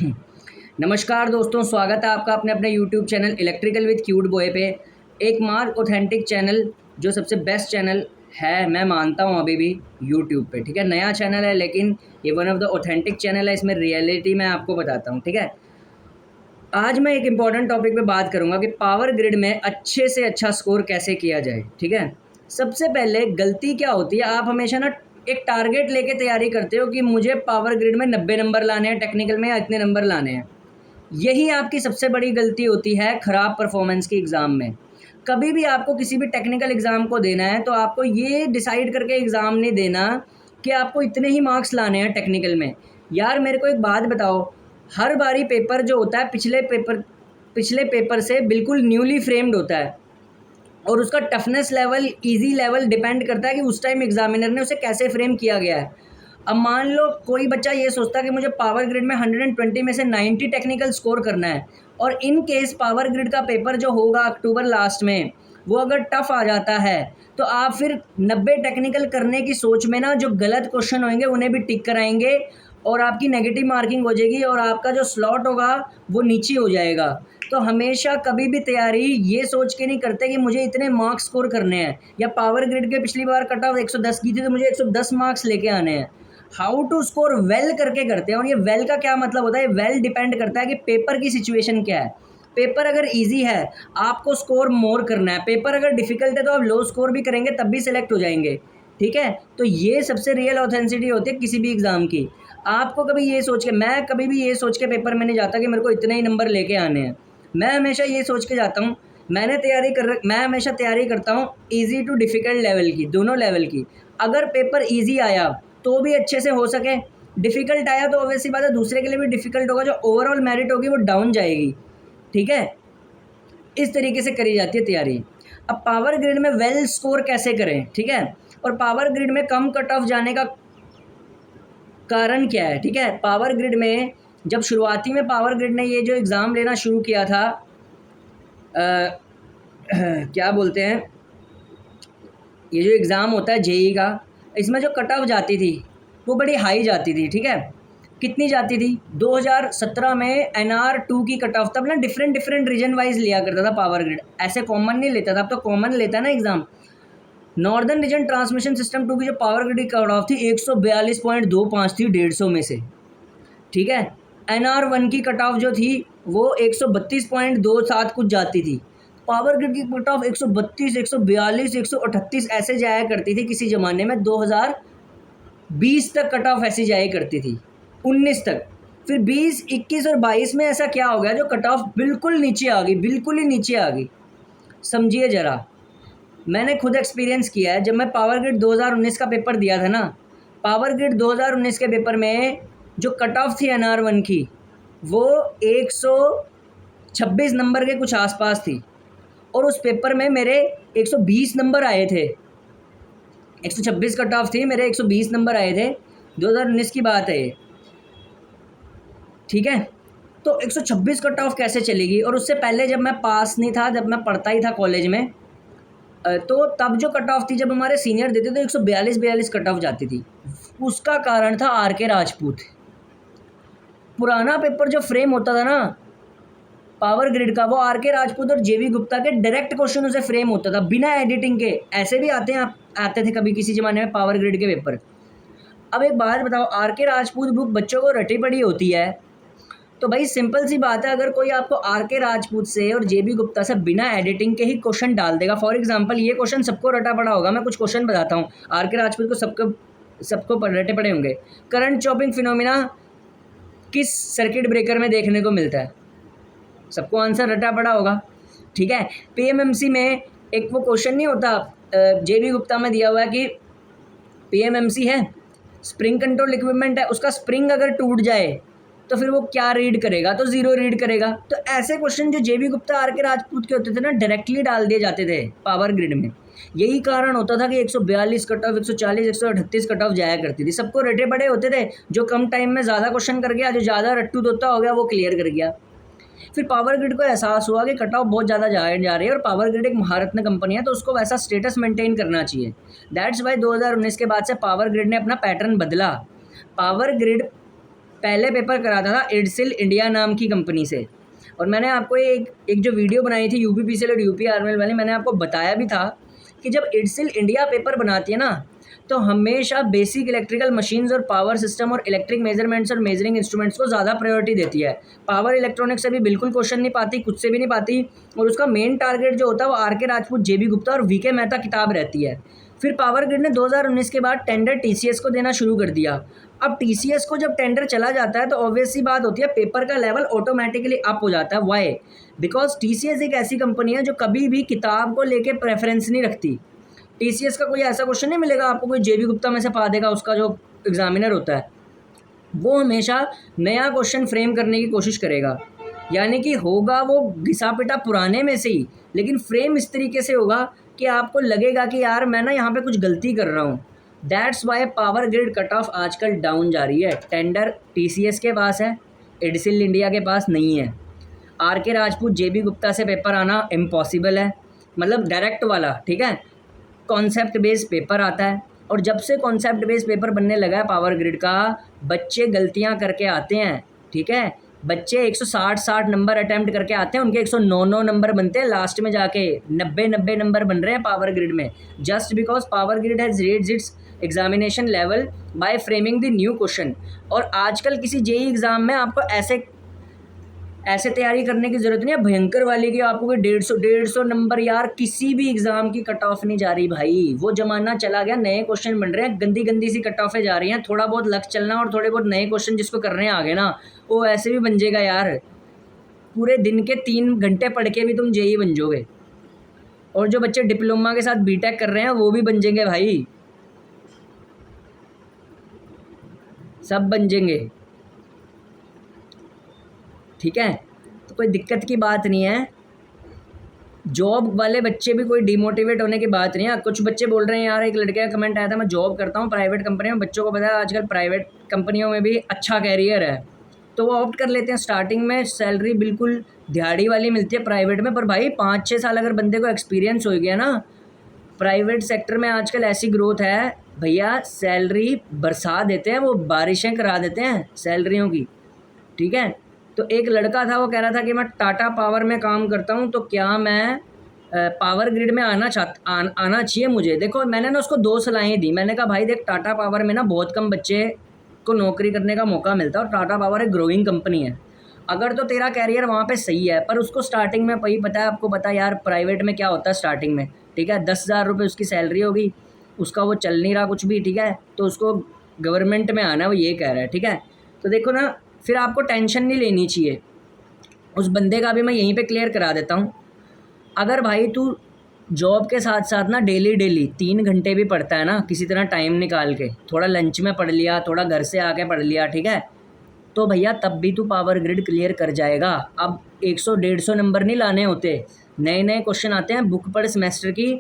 नमस्कार दोस्तों, स्वागत है आपका अपने अपने YouTube channel electrical with cute boy पे। एक मार्क ऑथेंटिक चैनल जो सबसे बेस्ट चैनल है मैं मानता हूँ अभी भी यूट्यूब पे। ठीक है, नया चैनल है लेकिन ये one of the authentic channel है। इसमें रियलिटी मैं आपको बताता हूँ। ठीक है, आज मैं एक इम्पॉर्टेंट टॉपिक पे बात करूँगा कि पावर ग्रिड में अच्छे से अच्छा स्कोर कैसे किया जाए। ठीक है, सबसे पहले गलती क्या होती है, आप हमेशा ना एक टारगेट लेके तैयारी करते हो कि मुझे पावर ग्रिड में 90 नंबर लाने हैं, टेक्निकल में या इतने नंबर लाने हैं। यही आपकी सबसे बड़ी गलती होती है ख़राब परफॉर्मेंस की एग्ज़ाम में। कभी भी आपको किसी भी टेक्निकल एग्ज़ाम को देना है तो आपको ये डिसाइड करके एग्ज़ाम नहीं देना कि आपको इतने ही मार्क्स लाने हैं टेक्निकल में। यार मेरे को एक बात बताओ, हर बारी पेपर जो होता है पिछले पेपर से बिल्कुल न्यूली फ्रेम्ड होता है और उसका toughness level, easy level depend करता है कि उस टाइम एग्जामिनर ने उसे कैसे फ्रेम किया गया है। अब मान लो कोई बच्चा ये सोचता है कि मुझे पावर ग्रिड में 120 में से 90 टेक्निकल स्कोर करना है, और इन केस पावर ग्रिड का पेपर जो होगा अक्टूबर लास्ट में वो अगर टफ आ जाता है तो आप फिर 90 टेक्निकल करने की सोच में ना जो गलत क्वेश्चन होंगे उन्हें भी टिक कराएंगे और आपकी नेगेटिव मार्किंग हो जाएगी और आपका जो स्लॉट होगा वो नीचे हो जाएगा। तो हमेशा कभी भी तैयारी ये सोच के नहीं करते कि मुझे इतने मार्क्स स्कोर करने हैं, या पावर ग्रिड के पिछली बार कट ऑफ 110 की थी तो मुझे 110 मार्क्स लेके आने हैं। हाउ टू स्कोर वेल करके करते हैं। और ये वेल का क्या मतलब होता है, वेल डिपेंड करता है कि पेपर की सिचुएशन क्या है। पेपर अगर इजी है आपको स्कोर मोर करना है, पेपर अगर डिफिकल्ट है तो आप लो स्कोर भी करेंगे तब भी सिलेक्ट हो जाएंगे। ठीक है, तो ये सबसे रियल ऑथेंटिसिटी होती है किसी भी एग्ज़ाम की। आपको कभी ये सोच के, मैं कभी भी ये सोच के पेपर में नहीं जाता कि मेरे को इतने ही नंबर लेके आने हैं। मैं हमेशा ये सोच के जाता हूँ, मैं हमेशा तैयारी करता हूँ ईजी टू डिफ़िकल्ट लेवल की, दोनों लेवल की। अगर पेपर ईजी आया तो भी अच्छे से हो सके, डिफ़िकल्ट आया तो ऑब्वियसली बात है दूसरे के लिए भी डिफ़िकल्ट होगा, जो ओवरऑल मेरिट होगी वो डाउन जाएगी। ठीक है, इस तरीके से करी जाती है तैयारी। अब पावर ग्रिड में वेल स्कोर कैसे करें, ठीक है, और पावर ग्रिड में कम कट ऑफ जाने का कारण क्या है। ठीक है, पावर ग्रिड में जब शुरुआती में पावर ग्रिड ने ये जो एग्ज़ाम लेना शुरू किया था, क्या बोलते हैं, ये जो एग्ज़ाम होता है जेई का, इसमें जो कट ऑफ जाती थी वो बड़ी हाई जाती थी। ठीक है, कितनी जाती थी, 2017 में NR2 की कट ऑफ, तब ना डिफरेंट रीजन वाइज लिया करता था पावर ग्रिड, ऐसे कॉमन नहीं लेता था। अब तो कॉमन लेता है ना exam. Northern region transmission system 2 की जो पावर ग्रिड की कट ऑफ थी 142.25 थी 150 में से। ठीक है, NR1 की कट ऑफ जो थी वो 132.27 कुछ जाती थी। पावर ग्रिड की कट ऑफ 132, 142, 138 ऐसे जाया करती थी किसी ज़माने में। 2020 तक कट ऑफ ऐसी जाया करती थी, 19 तक। फिर 20, 21 और 22 में ऐसा क्या हो गया जो कट ऑफ बिल्कुल नीचे आ गई, बिल्कुल ही नीचे आ गई। समझिए ज़रा, मैंने खुद एक्सपीरियंस किया है। जब मैं पावर ग्रिड 2019 का पेपर दिया था ना, पावर ग्रिड 2019 के पेपर में जो कट ऑफ थी NR1 की वो 126 नंबर के कुछ आसपास थी, और उस पेपर में मेरे 120 नंबर आए थे। 126 कट ऑफ थी, मेरे 120 नंबर आए थे। 2019 की बात है ये। ठीक है, तो 126 कट ऑफ कैसे चलेगी। और उससे पहले जब मैं पास नहीं था, जब मैं पढ़ता ही था कॉलेज में, तो तब जो कट ऑफ थी जब हमारे सीनियर देते तो 142 कट ऑफ जाती थी। उसका कारण था RK राजपूत। पुराना पेपर जो फ्रेम होता था ना पावर ग्रिड का, वो RK राजपूत और JV गुप्ता के डायरेक्ट क्वेश्चन से फ्रेम होता था बिना एडिटिंग के। ऐसे भी आते थे कभी किसी ज़माने में पावर ग्रिड के पेपर। अब एक बात बताओ, RK राजपूत बुक बच्चों को रटी पड़ी होती है तो भाई सिंपल सी बात है, अगर कोई आपको RK राजपूत से और JB गुप्ता से बिना एडिटिंग के ही क्वेश्चन डाल देगा। फॉर एग्जांपल ये क्वेश्चन सबको रटा पड़ा होगा, मैं कुछ क्वेश्चन बताता हूँ। RK राजपूत को सबको रटे पड़े होंगे। करंट चॉपिंग फिनोमिना किस सर्किट ब्रेकर में देखने को मिलता है, सबको आंसर रटा पड़ा होगा। ठीक है, PMMC में एक वो क्वेश्चन नहीं होता, JB गुप्ता में दिया हुआ है कि PMMC है, स्प्रिंग कंट्रोल इक्विपमेंट है, उसका स्प्रिंग अगर टूट जाए तो फिर वो क्या रीड करेगा, तो 0 रीड करेगा। तो ऐसे क्वेश्चन जो JB गुप्ता RK राजपूत के होते थे ना, डायरेक्टली डाल दिए जाते थे पावर ग्रिड में। यही कारण होता था कि 142 कट ऑफ, 140, 138 कट ऑफ जाया करती थी। सबको रटे पड़े होते थे, जो कम टाइम में ज़्यादा क्वेश्चन कर गया, जो ज़्यादा रट्टू तोता हो गया वो क्लियर कर गया। फिर पावर ग्रिड को एहसास हुआ कि कट ऑफ बहुत ज़्यादा जा रही है और पावर ग्रिड एक महारत्न कंपनी है तो उसको वैसा स्टेटस मेंटेन करना चाहिए। दैट्स वाई 2019 के बाद से पावर ग्रिड ने अपना पैटर्न बदला। पावर ग्रिड पहले पेपर कराता था इडसिल इंडिया नाम की कंपनी से। और मैंने आपको एक जो वीडियो बनाई थी यूपीपीसीएल और यूपीआरएमएल वाली, मैंने आपको बताया भी था कि जब इडसिल इंडिया पेपर बनाती है ना, तो हमेशा बेसिक इलेक्ट्रिकल मशीन्स और पावर सिस्टम और इलेक्ट्रिक मेजरमेंट्स और मेजरिंग इंस्ट्रूमेंट्स को ज़्यादा प्रायोरिटी देती है। पावर इलेक्ट्रॉनिक्स से भी बिल्कुल क्वेश्चन नहीं पाती, कुछ से भी नहीं पाती, और उसका मेन टारगेट जो होता है वो आर.के. राजपूत, जे.बी. गुप्ता और वी.के. मेहता किताब रहती है। फिर पावर ग्रिड ने 2019 के बाद टेंडर टीसीएस को देना शुरू कर दिया। अब टीसीएस को जब टेंडर चला जाता है तो ऑब्वियस सी बात होती है, पेपर का लेवल ऑटोमेटिकली अप हो जाता है। वाई? बिकॉज टीसीएस एक ऐसी कंपनी है जो कभी भी किताब को लेके प्रेफरेंस नहीं रखती। टीसीएस का कोई ऐसा क्वेश्चन नहीं मिलेगा आपको कोई जे.बी. गुप्ता में से पा देगा, उसका जो एग्जामिनर होता है वो हमेशा नया क्वेश्चन फ्रेम करने की कोशिश करेगा। यानी कि होगा वो घिसा पिटा पुराने में से ही, लेकिन फ्रेम इस तरीके से होगा कि आपको लगेगा कि यार मैं ना यहाँ पे कुछ गलती कर रहा हूँ। That's why power grid cut off आजकल डाउन जा रही है। टेंडर टीसीएस के पास है, इडसिल इंडिया के पास नहीं है। आर.के. राजपूत, जे.बी. गुप्ता से पेपर आना इम्पॉसिबल है, मतलब डायरेक्ट वाला, ठीक है। कॉन्सेप्ट बेस्ड पेपर आता है, और जब से कॉन्सेप्ट बेस्ड पेपर बनने लगा है पावर ग्रिड का, बच्चे गलतियां करके आते हैं, ठीक है। बच्चे 160 नंबर अटैम्प्ट करके आते हैं, उनके 109 नंबर बनते हैं, लास्ट में जाके 90 नंबर बन रहे हैं पावर ग्रिड में, just because power grid has raised it's examination level by framing the new question. और आजकल किसी जेई एग्जाम में आपको ऐसे तैयारी करने की ज़रूरत नहीं है भयंकर वाली कि आपको कोई 150 नंबर, यार किसी भी एग्ज़ाम की कट ऑफ नहीं जा रही भाई, वो ज़माना चला गया। नए क्वेश्चन बन रहे हैं, गंदी गंदी सी कट ऑफें जा रही हैं। थोड़ा बहुत लक चलना और थोड़े बहुत नए क्वेश्चन जिसको करने आ गए ना, वो ऐसे भी बन जाएगा यार। पूरे दिन के 3 घंटे पढ़ के भी तुम जेई बन जाओगे। और जो बच्चे डिप्लोमा के साथ बीटेक कर रहे हैं वो भी बन जाएंगे भाई, सब बन जाएंगे, ठीक है। तो कोई दिक्कत की बात नहीं है। जॉब वाले बच्चे भी कोई डिमोटिवेट होने की बात नहीं है। कुछ बच्चे बोल रहे हैं यार, एक लड़के का कमेंट आया था, मैं जॉब करता हूँ प्राइवेट कंपनी में, बच्चों को पता है आजकल प्राइवेट कंपनियों में भी अच्छा कैरियर है, तो वो ऑप्ट कर लेते हैं। स्टार्टिंग में सैलरी बिल्कुल दिहाड़ी वाली मिलती है प्राइवेट में, पर भाई 5-6 साल अगर बंदे को एक्सपीरियंस हो गया ना, प्राइवेट सेक्टर में आजकल ऐसी ग्रोथ है भैया, सैलरी बरसा देते हैं, वो बारिशें करा देते हैं सैलरियों की, ठीक है। तो एक लड़का था, वो कह रहा था कि मैं टाटा पावर में काम करता हूँ, तो क्या मैं पावर ग्रिड में आना चाहिए मुझे। देखो मैंने ना उसको 2 सलाहें दी। मैंने कहा भाई देख, टाटा पावर में ना बहुत कम बच्चे को नौकरी करने का मौका मिलता है, और टाटा पावर एक ग्रोइंग कंपनी है। अगर तो तेरा कैरियर वहाँ पे सही है, पर उसको स्टार्टिंग में वही पता है, आपको पता है यार प्राइवेट में क्या होता है स्टार्टिंग में, ठीक है। 10,000 रुपये उसकी सैलरी होगी, उसका वो चल नहीं रहा कुछ भी, ठीक है, तो उसको गवर्नमेंट में आना है, वो ये कह रहा है, ठीक है। तो देखो ना, फिर आपको टेंशन नहीं लेनी चाहिए। उस बंदे का भी मैं यहीं पे क्लियर करा देता हूँ। अगर भाई तू जॉब के साथ साथ ना डेली 3 घंटे भी पढ़ता है ना, किसी तरह टाइम निकाल के, थोड़ा लंच में पढ़ लिया, थोड़ा घर से आके पढ़ लिया, ठीक है, तो भैया तब भी तू पावर ग्रिड क्लियर कर जाएगा। अब 100-150 नंबर नहीं लाने होते, नए नए क्वेश्चन आते हैं, बुक पर सेमेस्टर की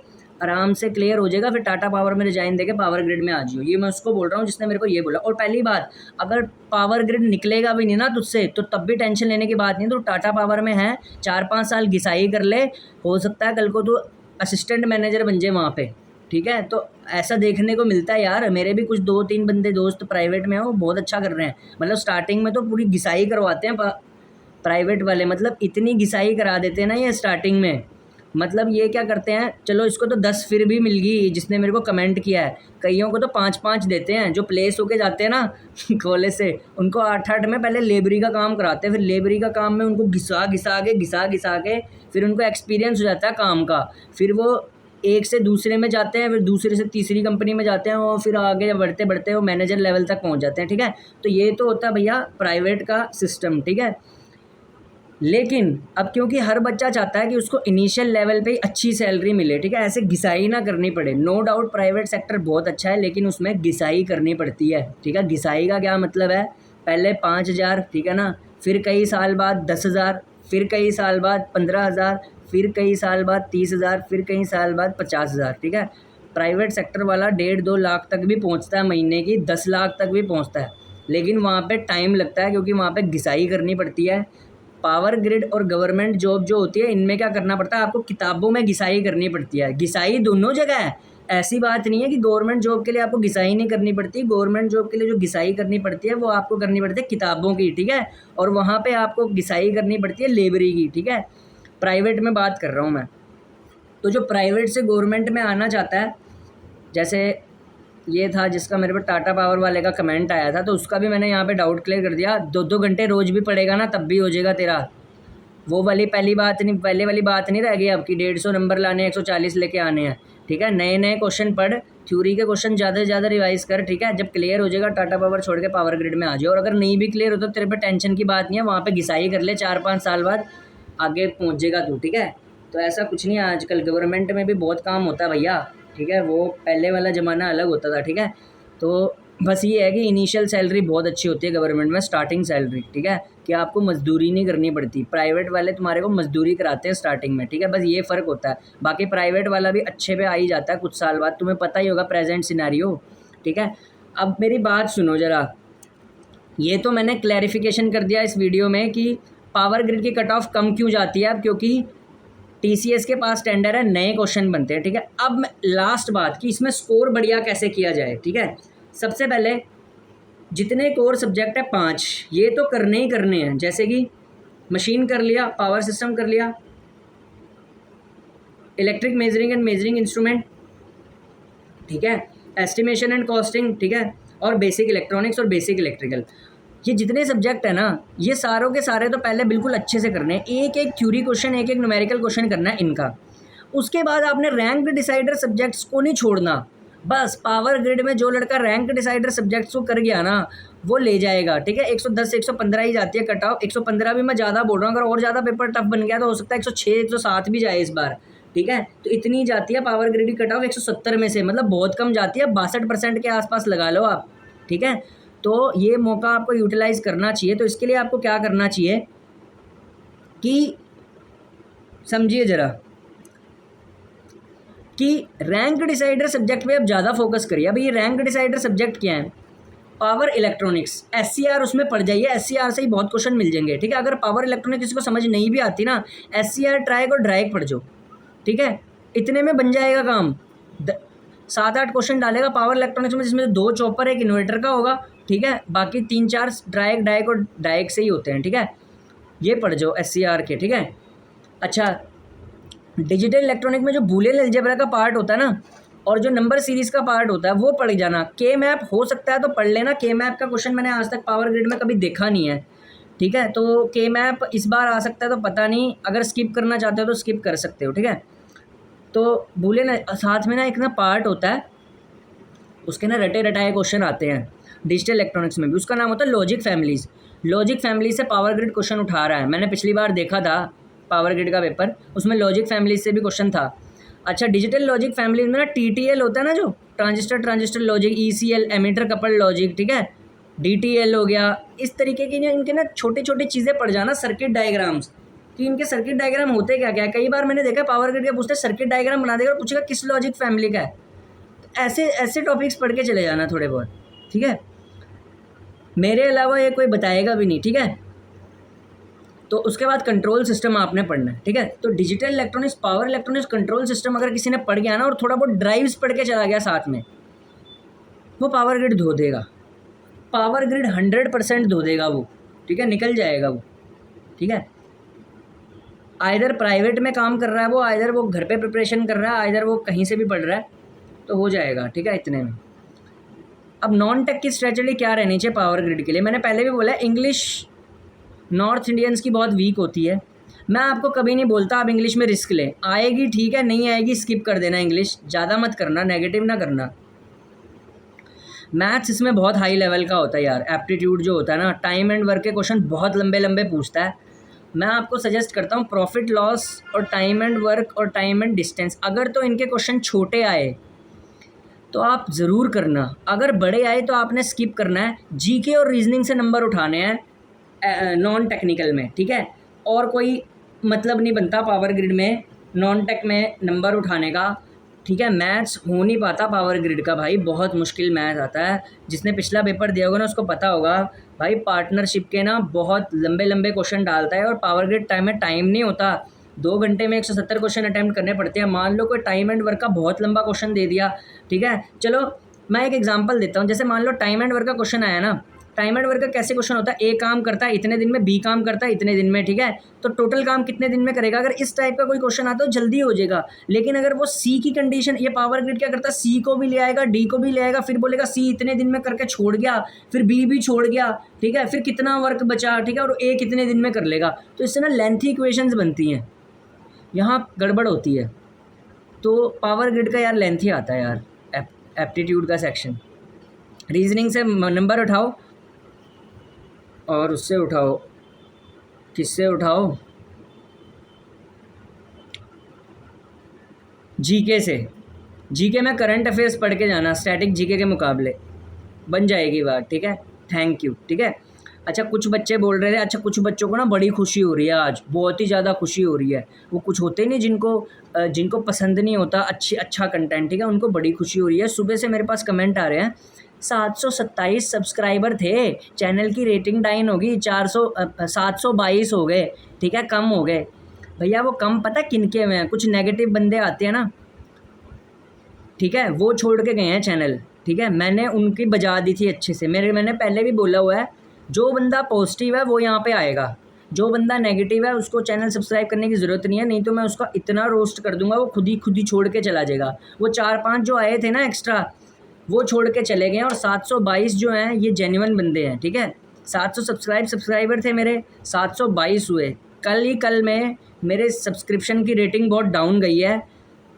आराम से क्लियर हो जाएगा। फिर टाटा पावर में रिजाइन देके पावर ग्रिड में आ जाओ, ये मैं उसको बोल रहा हूँ जिसने मेरे को ये बोला। और पहली बात, अगर पावर ग्रिड निकलेगा भी नहीं ना तुझसे, तो तब भी टेंशन लेने की बात नहीं। तो टाटा पावर में है, 4-5 साल घिसाई कर ले, हो सकता है कल को तो असिस्टेंट मैनेजर बन जाए वहाँ पे, ठीक है। तो ऐसा देखने को मिलता है यार, मेरे भी कुछ 2-3 बंदे दोस्त प्राइवेट में हैं, वो बहुत अच्छा कर रहे हैं। मतलब स्टार्टिंग में तो पूरी घिसाई करवाते हैं प्राइवेट वाले, मतलब इतनी घिसाई करा देते हैं ना ये स्टार्टिंग में। मतलब ये क्या करते हैं, चलो इसको तो 10 फिर भी मिल गई, जिसने मेरे को कमेंट किया है, कईयों को तो 5-5 देते हैं। जो प्लेस होके जाते हैं ना कॉलेज से, उनको 8-8 में पहले लेबरी का काम कराते हैं, फिर लेबरी का काम में उनको घिसा के फिर उनको एक्सपीरियंस हो जाता है काम का। फिर वो एक से दूसरे में जाते हैं, फिर दूसरे से तीसरी कंपनी में जाते हैं, और फिर आगे बढ़ते बढ़ते वो मैनेजर लेवल तक पहुंच जाते हैं, ठीक है। तो ये तो होता है भैया प्राइवेट का सिस्टम, ठीक है। लेकिन अब क्योंकि हर बच्चा चाहता है कि उसको इनिशियल लेवल पे ही अच्छी सैलरी मिले, ठीक है, ऐसे घिसाई ना करनी पड़े। नो डाउट प्राइवेट सेक्टर बहुत अच्छा है, लेकिन उसमें घिसाई करनी पड़ती है, ठीक है। घिसाई का क्या मतलब है, पहले 5,000, ठीक है ना, फिर कई साल बाद 10,000, फिर कई साल बाद 15,000, फिर कई साल बाद 30,000, फिर कई साल बाद 50,000, ठीक है। प्राइवेट सेक्टर वाला 1.5-2 लाख तक भी पहुँचता है महीने की, 10 लाख तक भी पहुँचता है, लेकिन वहाँ पे टाइम लगता है, क्योंकि वहाँ पे घिसाई करनी पड़ती है। पावर ग्रिड और गवर्नमेंट जॉब जो होती है, इनमें क्या करना पड़ता है, आपको किताबों में घिसाई करनी पड़ती है। घिसाई दोनों जगह है, ऐसी बात नहीं है कि गवर्नमेंट जॉब के लिए आपको घिसाई नहीं करनी पड़ती। गवर्नमेंट जॉब के लिए जो घिसाई करनी पड़ती है वो आपको करनी पड़ती है किताबों की, ठीक है, और वहाँ पे आपको घिसाई करनी पड़ती है लेबरी की, ठीक है। प्राइवेट में बात कर रहा हूँ मैं। तो जो प्राइवेट से गवर्नमेंट में आना चाहता है, जैसे ये था जिसका मेरे पर टाटा पावर वाले का कमेंट आया था, तो उसका भी मैंने यहाँ पे डाउट क्लियर कर दिया। 2-2 घंटे रोज़ भी पढ़ेगा ना तब भी हो जाएगा तेरा। वो वाली पहले वाली बात नहीं रह गई अब कि 150 नंबर लाने 140 लेके आने हैं, ठीक है। नए नए क्वेश्चन पढ़, थ्योरी के क्वेश्चन ज़्यादा से ज़्यादा रिवाइज कर, ठीक है। जब क्लियर हो जाएगा टाटा पावर छोड़ के पावर ग्रिड में आ जाओ। और अगर नहीं भी क्लियर हो तो तेरे पे टेंशन की बात नहीं है, वहाँ पे घिसाई कर ले, 4-5 साल बाद आगे पहुँच जाएगा तू, ठीक है। तो ऐसा कुछ नहीं है, आजकल गवर्नमेंट में भी बहुत काम होता है भैया, ठीक है। वो पहले वाला ज़माना अलग होता था, ठीक है। तो बस ये है कि इनिशियल सैलरी बहुत अच्छी होती है गवर्नमेंट में, स्टार्टिंग सैलरी, ठीक है, कि आपको मजदूरी नहीं करनी पड़ती। प्राइवेट वाले तुम्हारे को मजदूरी कराते हैं स्टार्टिंग में, ठीक है, बस ये फ़र्क होता है। बाकी प्राइवेट वाला भी अच्छे पे आ ही जाता है कुछ साल बाद, तुम्हें पता ही होगा प्रेजेंट सिनेरियो, ठीक है। अब मेरी बात सुनो ज़रा, ये तो मैंने क्लैरिफिकेशन कर दिया इस वीडियो में कि पावर ग्रिड की कट ऑफ कम क्यों जाती है अब, क्योंकि टीसीएस के पास टेंडर है, नए क्वेश्चन बनते हैं, ठीक है। अब लास्ट बात कि इसमें स्कोर बढ़िया कैसे किया जाए, ठीक है। सबसे पहले जितने कोर सब्जेक्ट है 5, ये तो करने ही करने हैं, जैसे कि मशीन कर लिया, पावर सिस्टम कर लिया, electric measuring and measuring instrument, ठीक है, एस्टिमेशन एंड कॉस्टिंग, ठीक है, और बेसिक इलेक्ट्रॉनिक्स और बेसिक इलेक्ट्रिकल। ये जितने सब्जेक्ट है ना, ये सारों के सारे तो पहले बिल्कुल अच्छे से करने हैं, एक एक थ्योरी क्वेश्चन, एक एक न्यूमेरिकल क्वेश्चन करना है इनका। उसके बाद आपने रैंक डिसाइडर सब्जेक्ट्स को नहीं छोड़ना। बस पावर ग्रिड में जो लड़का रैंक डिसाइडर सब्जेक्ट्स को कर गया ना वो ले जाएगा, ठीक है। 110 से 115 ही जाती है कट ऑफ, 115 भी मैं ज़्यादा बोल रहा हूँ। अगर और ज़्यादा पेपर टफ बन गया तो हो सकता है 106 107 भी जाए इस बार, ठीक है। तो इतनी जाती है पावर ग्रिड की कट ऑफ 170 में से, मतलब बहुत कम जाती है, 62% के आसपास लगा लो आप, ठीक है। तो ये मौका आपको यूटिलाइज़ करना चाहिए। तो इसके लिए आपको क्या करना चाहिए कि समझिए ज़रा कि रैंक डिसाइडर सब्जेक्ट पे अब ज़्यादा फोकस करिए। अब ये रैंक डिसाइडर सब्जेक्ट क्या है? पावर इलेक्ट्रॉनिक्स, एससीआर उसमें पढ़ जाइए, एससीआर से ही बहुत क्वेश्चन मिल जाएंगे, ठीक है। अगर पावर इलेक्ट्रॉनिक्स किसी को समझ नहीं भी आती ना, एससीआर ट्राइक और ड्राइक पढ़ जाओ, ठीक है। इतने में बन जाएगा काम। 7-8 क्वेश्चन डालेगा पावर इलेक्ट्रॉनिक्स में, जिसमें 2 चॉपर 1 इन्वर्टर का होगा, ठीक है। बाकी 3-4 डाइक और डाइक से ही होते हैं, ठीक है। ये पढ़ जाओ एससीआर के, ठीक है। अच्छा, डिजिटल इलेक्ट्रॉनिक में जो बूलियन अलजेब्रा का पार्ट होता है ना, और जो नंबर सीरीज़ का पार्ट होता है वो पढ़ जाना। के मैप हो सकता है तो पढ़ लेना, के मैप का क्वेश्चन मैंने आज तक पावर ग्रिड में कभी देखा नहीं है, ठीक है। तो के मैप इस बार आ सकता है तो पता नहीं, अगर स्किप करना चाहते हो तो स्किप कर सकते हो, ठीक है। तो बूलियन साथ में ना एक ना पार्ट होता है, उसके ना रटे रटाए क्वेश्चन आते हैं डिजिटल इलेक्ट्रॉनिक्स में भी, उसका नाम होता है लॉजिक फैमिलीज़। लॉजिक फैमिली से पावर ग्रिड क्वेश्चन उठा रहा है, मैंने पिछली बार देखा था पावर ग्रिड का पेपर, उसमें लॉजिक फैमिली से भी क्वेश्चन था। अच्छा, डिजिटल लॉजिक फैमिली में ना टीटीएल होता है ना, जो transistor logic, ECL emitter couple logic, ठीक है, डीटीएल हो गया, इस तरीके की ना इनके ना छोटी छोटी चीज़ें पढ़ जाना। सर्किट डायग्राम्स, कि इनके सर्किट डायग्राम होते क्या क्या है। कई बार मैंने देखा पावर ग्रिड का पूछते सर्किट डायग्राम बना देगा और पूछेगा किस लॉजिक फैमिली का है। तो ऐसे ऐसे टॉपिक्स पढ़ के चले जाना थोड़े बहुत, ठीक है। मेरे अलावा ये कोई बताएगा भी नहीं, ठीक है। तो उसके बाद कंट्रोल सिस्टम आपने पढ़ना है, ठीक है। तो digital electronics, power electronics, control system अगर किसी ने पढ़ गया ना और थोड़ा बहुत ड्राइव्स पढ़ के चला गया साथ में, वो पावर ग्रिड धो देगा। पावर ग्रिड 100% धो देगा वो, ठीक है, निकल जाएगा वो, ठीक है। आइदर प्राइवेट में काम कर रहा है वो, आइदर वो घर पे प्रिपरेशन कर रहा है, आइदर वो कहीं से भी पढ़ रहा है, तो हो जाएगा, ठीक है, इतने में। अब नॉन टेक की स्ट्रेटजी क्या रहनी चाहिए पावर ग्रिड के लिए? मैंने पहले भी बोला, इंग्लिश नॉर्थ इंडियंस की बहुत वीक होती है। मैं आपको कभी नहीं बोलता आप इंग्लिश में रिस्क लें, आएगी ठीक है, नहीं आएगी स्किप कर देना, इंग्लिश ज़्यादा मत करना, नेगेटिव ना करना। मैथ्स इसमें बहुत हाई लेवल का होता है यार, एप्टीट्यूड जो होता है ना, टाइम एंड वर्क के क्वेश्चन बहुत लंबे लंबे पूछता है। मैं आपको सजेस्ट करता हूँ प्रॉफिट लॉस और टाइम एंड वर्क और टाइम एंड डिस्टेंस, अगर तो इनके क्वेश्चन छोटे आए तो आप ज़रूर करना, अगर बड़े आए तो आपने स्किप करना है। जीके और रीजनिंग से नंबर उठाने हैं नॉन टेक्निकल में, ठीक है, और कोई मतलब नहीं बनता पावर ग्रिड में नॉन टेक में नंबर उठाने का, ठीक है। मैथ्स हो नहीं पाता पावर ग्रिड का भाई, बहुत मुश्किल मैथ आता है। जिसने पिछला पेपर दिया होगा ना उसको पता होगा भाई, पार्टनरशिप के ना बहुत लंबे लंबे क्वेश्चन डालता है और पावर ग्रिड टाइम में टाइम नहीं होता। 2 घंटे में 170 क्वेश्चन अटैम्प्ट करने पड़ते हैं। मान लो कोई टाइम एंड वर्क का बहुत लंबा क्वेश्चन दे दिया, ठीक है, चलो मैं एक एग्जांपल देता हूँ। जैसे मान लो टाइम एंड वर्क का क्वेश्चन आया ना, टाइम एंड वर्क का कैसे क्वेश्चन होता है, ए काम करता है इतने दिन में, बी काम करता है इतने दिन में, ठीक है, तो टोटल काम कितने दिन में करेगा। अगर इस टाइप का कोई क्वेश्चन आता है तो जल्दी हो जाएगा। लेकिन अगर वो सी की कंडीशन, ये पावर ग्रिड क्या करता है, सी को भी ले आएगा, डी को भी ले आएगा, फिर बोलेगा सी इतने दिन में करके छोड़ गया, फिर बी भी छोड़ गया, ठीक है, फिर कितना वर्क बचा, ठीक है, और ए कितने दिन में कर लेगा। तो इससे ना लेंथी इक्वेशंस बनती हैं, यहाँ गड़बड़ होती है। तो पावर ग्रिड का यार लेंथी आता है यार, एप्टीट्यूड का सेक्शन। रीजनिंग से नंबर उठाओ और उससे उठाओ, किससे उठाओ, जीके से। जीके में करंट अफेयर्स पढ़ के जाना, स्टैटिक जीके के मुकाबले, बन जाएगी बात, ठीक है। थैंक यू, ठीक है। अच्छा कुछ बच्चे बोल रहे थे, अच्छा कुछ बच्चों को ना बड़ी खुशी हो रही है आज, बहुत ही ज़्यादा खुशी हो रही है। वो कुछ होते नहीं जिनको पसंद नहीं होता अच्छा कंटेंट, ठीक है, उनको बड़ी खुशी हो रही है। सुबह से मेरे पास कमेंट आ रहे हैं, 727 सब्सक्राइबर थे, चैनल की रेटिंग डाउन होगी, 722 हो गए, ठीक है, कम हो गए। भैया वो कम पता किनके में है, कुछ नेगेटिव बंदे आते हैं ना, ठीक है, वो छोड़ के गए हैं चैनल, ठीक है। मैंने उनकी बजा दी थी अच्छे से, मैंने पहले भी बोला हुआ है, जो बंदा पॉजिटिव है वो यहाँ पे आएगा, जो बंदा नेगेटिव है उसको चैनल सब्सक्राइब करने की ज़रूरत नहीं है, नहीं तो मैं उसका इतना रोस्ट कर दूंगा वो खुद ही छोड़ के चला जाएगा। वो 4-5 जो आए थे ना एक्स्ट्रा, वो छोड़ के चले गए, और 722 जो हैं ये जेन्युइन बंदे हैं, ठीक है। 700 सब्सक्राइबर थे मेरे, 722 हुए। कल में मेरे सब्सक्रिप्शन की रेटिंग बहुत डाउन गई है।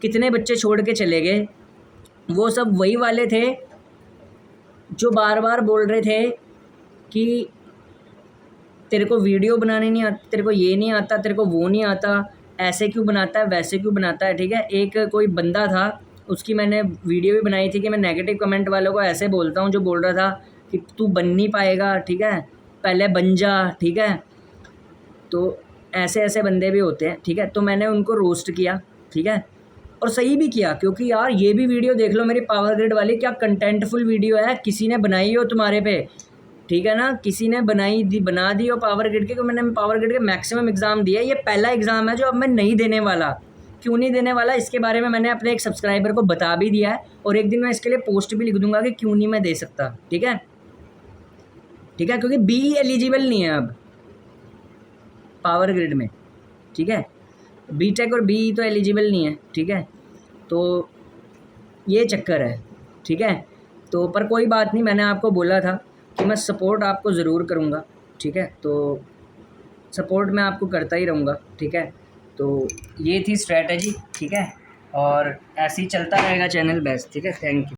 कितने बच्चे छोड़ के चले गए, वो सब वही वाले थे जो बार बार बोल रहे थे कि तेरे को वीडियो बनाने नहीं आता, तेरे को ये नहीं आता, तेरे को वो नहीं आता, ऐसे क्यों बनाता है, वैसे क्यों बनाता है, ठीक है। एक कोई बंदा था, उसकी मैंने वीडियो भी बनाई थी कि मैं नेगेटिव कमेंट वालों को ऐसे बोलता हूँ, जो बोल रहा था कि तू बन नहीं पाएगा, ठीक है, पहले बन जा, ठीक है। तो ऐसे बंदे भी होते हैं, ठीक है। तो मैंने उनको रोस्ट किया, ठीक है, और सही भी किया, क्योंकि यार ये भी वीडियो देख लो मेरी पावर ग्रिड वाली, क्या कंटेंटफुल वीडियो है, किसी ने बनाई हो तुम्हारे पे, ठीक है ना, किसी ने बना दी हो पावर ग्रिड के। मैंने पावर ग्रिड के मैक्सिमम एग्ज़ाम दिए, ये पहला एग्ज़ाम है जो अब मैं नहीं देने वाला। क्यों नहीं देने वाला, इसके बारे में मैंने अपने एक सब्सक्राइबर को बता भी दिया है, और एक दिन मैं इसके लिए पोस्ट भी लिख दूंगा कि क्यों नहीं मैं दे सकता, ठीक है, ठीक है, क्योंकि बी एलिजिबल नहीं है अब पावर ग्रिड में, ठीक है, बीटेक और बी तो एलिजिबल नहीं है, ठीक है। तो ये चक्कर है, ठीक है। तो पर कोई बात नहीं, मैंने आपको बोला था कि मैं सपोर्ट आपको ज़रूर करूँगा, ठीक है, तो सपोर्ट मैं आपको करता ही रहूँगा, ठीक है। तो ये थी स्ट्रैटेजी, ठीक है, और ऐसे ही चलता रहेगा चैनल बेस्ट, ठीक है। Thank you.